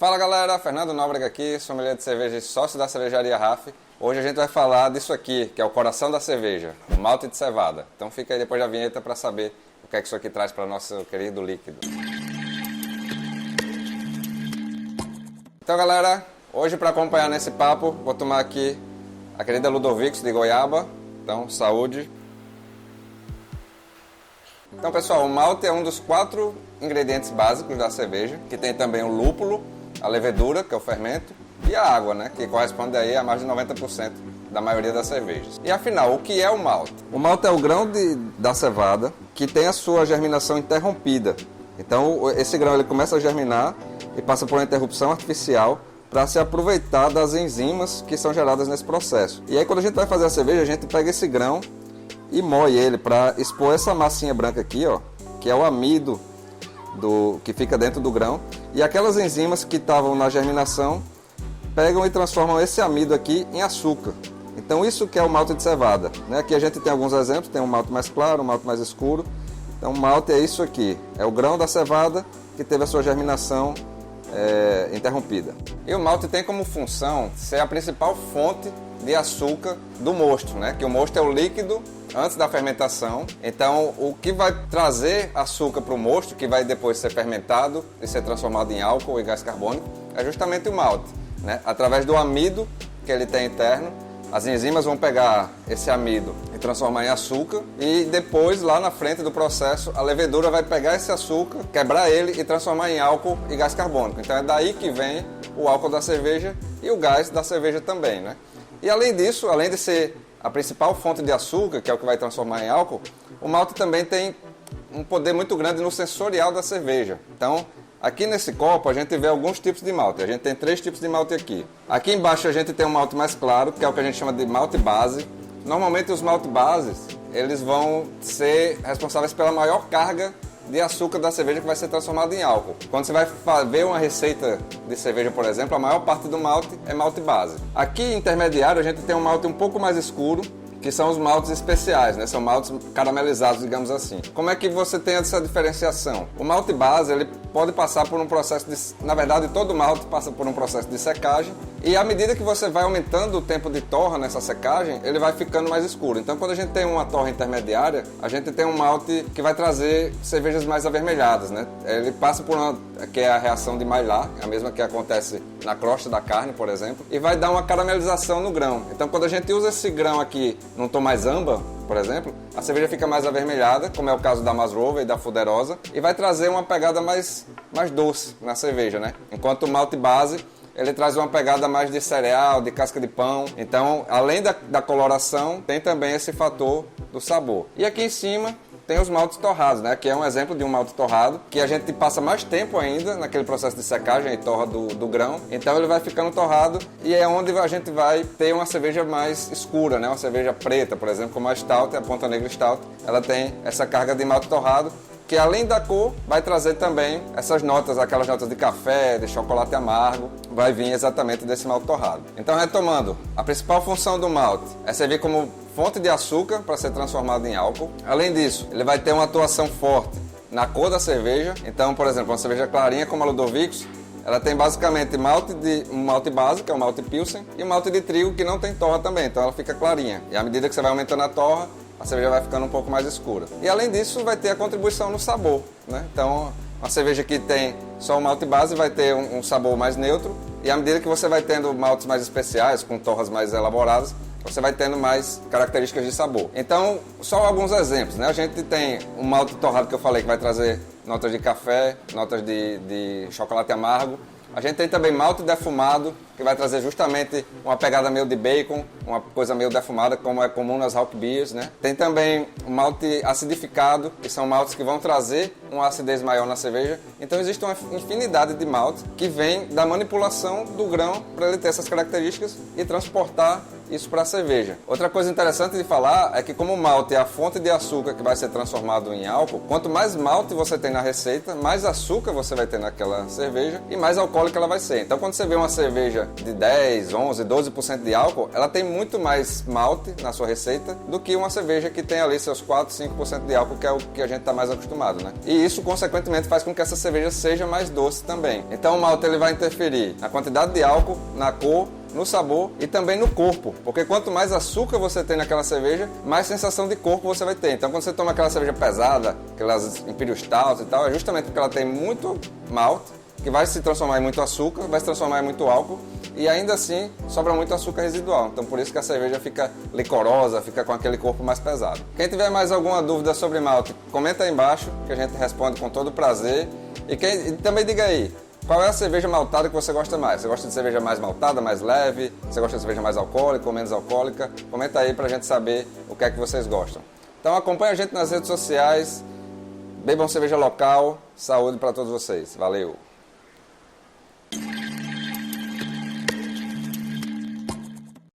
Fala galera, Fernando Nóbrega aqui, sommelier de cerveja e sócio da cervejaria RAF. Hoje a gente vai falar disso aqui, que é o coração da cerveja, o malte de cevada. Então fica aí depois da vinheta para saber o que é que isso aqui traz para nosso querido líquido. Então galera, hoje para acompanhar nesse papo, vou tomar aqui a querida Ludovix de goiaba. Então, saúde. Então pessoal, o malte é um dos 4 ingredientes básicos da cerveja, que tem também o lúpulo, a levedura, que é o fermento, e a água, né, que corresponde aí a mais de 90% da maioria das cervejas. E afinal, o que é o malte? O malte é o grão da cevada que tem a sua germinação interrompida. Então esse grão ele começa a germinar e passa por uma interrupção artificial para se aproveitar das enzimas que são geradas nesse processo. E aí quando a gente vai fazer a cerveja, a gente pega esse grão e moe ele para expor essa massinha branca aqui, ó, que é o amido que fica dentro do grão, e aquelas enzimas que estavam na germinação pegam e transformam esse amido aqui em açúcar. Então isso que é o malte de cevada, né? Aqui a gente tem alguns exemplos, tem um malte mais claro, um malte mais escuro. Então o malte é isso aqui, é o grão da cevada que teve a sua germinação interrompida. E o malte tem como função ser a principal fonte de açúcar do mosto, né? Que o mosto é o líquido antes da fermentação. Então o que vai trazer açúcar para o mosto, que vai depois ser fermentado e ser transformado em álcool e gás carbônico, é justamente o malte, né? Através do amido que ele tem interno, as enzimas vão pegar esse amido e transformar em açúcar, e depois, lá na frente do processo, a levedura vai pegar esse açúcar, quebrar ele e transformar em álcool e gás carbônico. Então é daí que vem o álcool da cerveja e o gás da cerveja também, né? E além disso, além de ser a principal fonte de açúcar, que é o que vai transformar em álcool, o malte também tem um poder muito grande no sensorial da cerveja. Então, aqui nesse copo a gente vê alguns tipos de malte. A gente tem 3 tipos de malte aqui. Aqui embaixo a gente tem um malte mais claro, que é o que a gente chama de malte base. Normalmente os malte bases, eles vão ser responsáveis pela maior carga de açúcar da cerveja, que vai ser transformado em álcool. Quando você vai ver uma receita de cerveja, por exemplo, a maior parte do malte é malte base. Aqui intermediário a gente tem um malte um pouco mais escuro, que são os maltes especiais, né? São maltes caramelizados, digamos assim. Como é que você tem essa diferenciação? O malte base, ele pode passar por um processo de... Na verdade, todo malte passa por um processo de secagem, e à medida que você vai aumentando o tempo de torra nessa secagem, ele vai ficando mais escuro. Então, quando a gente tem uma torra intermediária, a gente tem um malte que vai trazer cervejas mais avermelhadas, né? Ele passa por uma... que é a reação de Maillard, a mesma que acontece na crosta da carne, por exemplo, e vai dar uma caramelização no grão. Então, quando a gente usa esse grão aqui num tom mais âmbar, por exemplo, a cerveja fica mais avermelhada, como é o caso da Masrova e da Fuderosa, e vai trazer uma pegada mais doce na cerveja, né? Enquanto o malte base, ele traz uma pegada mais de cereal, de casca de pão. Então, além da coloração, tem também esse fator do sabor. E aqui em cima tem os maltes torrados, né? Que é um exemplo de um malte torrado, que a gente passa mais tempo ainda naquele processo de secagem e torra do grão. Então ele vai ficando torrado, e é onde a gente vai ter uma cerveja mais escura, né? Uma cerveja preta, por exemplo, como a Stout, a Ponta Negra Stout. Ela tem essa carga de malte torrado, que além da cor, vai trazer também essas notas, aquelas notas de café, de chocolate amargo, vai vir exatamente desse malte torrado. Então, retomando, a principal função do malte é servir como fonte de açúcar para ser transformado em álcool. Além disso, ele vai ter uma atuação forte na cor da cerveja. Então, por exemplo, uma cerveja clarinha como a Ludovix, ela tem basicamente um malte base, que é o malte Pilsen, e um malte de trigo que não tem torra também, então ela fica clarinha. E à medida que você vai aumentando a torra, a cerveja vai ficando um pouco mais escura. E além disso, vai ter a contribuição no sabor, né? Então, uma cerveja que tem só o malte base vai ter um sabor mais neutro, e à medida que você vai tendo maltes mais especiais, com torras mais elaboradas, você vai tendo mais características de sabor. Então, só alguns exemplos, né? A gente tem um malte torrado que eu falei, que vai trazer notas de café, notas de chocolate amargo. A gente tem também malte defumado, que vai trazer justamente uma pegada meio de bacon, uma coisa meio defumada, como é comum nas Hop Beers, né? Tem também o malte acidificado, que são maltes que vão trazer uma acidez maior na cerveja. Então existe uma infinidade de maltes que vem da manipulação do grão para ele ter essas características e transportar isso para a cerveja. Outra coisa interessante de falar é que como o malte é a fonte de açúcar que vai ser transformado em álcool, quanto mais malte você tem na receita, mais açúcar você vai ter naquela cerveja e mais alcoólica ela vai ser. Então quando você vê uma cerveja de 10, 11, 12% de álcool, ela tem muito mais malte na sua receita do que uma cerveja que tem ali seus 4, 5% de álcool, que é o que a gente está mais acostumado, né? E isso, consequentemente, faz com que essa cerveja seja mais doce também. Então o malte ele vai interferir na quantidade de álcool, na cor, no sabor e também no corpo, porque quanto mais açúcar você tem naquela cerveja, mais sensação de corpo você vai ter. Então quando você toma aquela cerveja pesada, aquelas Imperial Stout e tal, é justamente porque ela tem muito malte, que vai se transformar em muito açúcar, vai se transformar em muito álcool e ainda assim sobra muito açúcar residual. Então por isso que a cerveja fica licorosa, fica com aquele corpo mais pesado. Quem tiver mais alguma dúvida sobre malte, comenta aí embaixo que a gente responde com todo prazer. E também diga aí, qual é a cerveja maltada que você gosta mais? Você gosta de cerveja mais maltada, mais leve? Você gosta de cerveja mais alcoólica ou menos alcoólica? Comenta aí pra gente saber o que é que vocês gostam. Então acompanha a gente nas redes sociais, bebam cerveja local, saúde para todos vocês. Valeu!